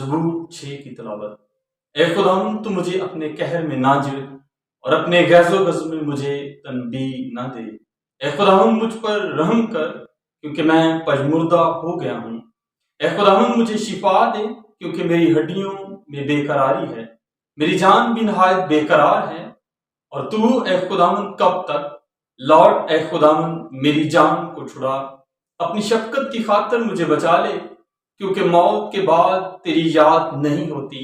زبور 6 کی تلاوت۔ اے خداوند تو مجھے اپنے قہر میں نہ جڑ اور اپنے غیظ و غضب میں مجھے تنبیہ نہ دے۔ اے خداوند مجھ پر رحم کر کیونکہ میں پژمردہ ہو گیا ہوں۔ اے خداوند مجھے شفا دے کیونکہ میری ہڈیوں میں بے قراری ہے، میری جان بھی نہایت بے قرار ہے۔ اور تو اے خداوند کب تک؟ لوٹ اے خداوند میری جان کو چھڑا، اپنی شفقت کی خاطر مجھے بچا لے، کیونکہ موت کے بعد تیری یاد نہیں ہوتی۔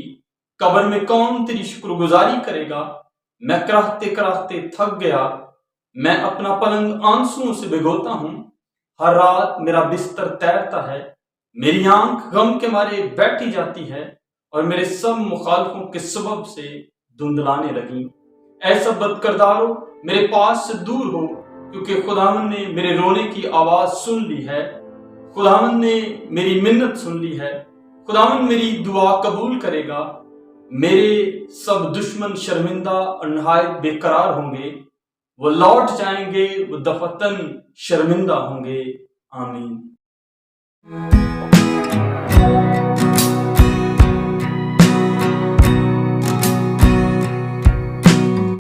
قبر میں کون تیری شکر گزاری کرے گا؟ میں کراہتے کراہتے تھک گیا، میں اپنا پلنگ آنسوؤں سے بھگوتا ہوں۔ ہر رات میرا بستر تیرتا ہے، میری آنکھ غم کے مارے بیٹھی جاتی ہے اور میرے سب مخالفوں کے سبب سے دھندلانے لگیں۔ اے سب بد کردارو میرے پاس سے دور ہو، کیونکہ خداوند نے میرے رونے کی آواز سن لی ہے، خداوند نے میری منت سن لی ہے، خداوند میری دعا قبول کرے گا۔ میرے سب دشمن شرمندہ اور نہایت بے قرار ہوں گے، وہ لوٹ جائیں گے، وہ دفتن شرمندہ ہوں گے۔ آمین۔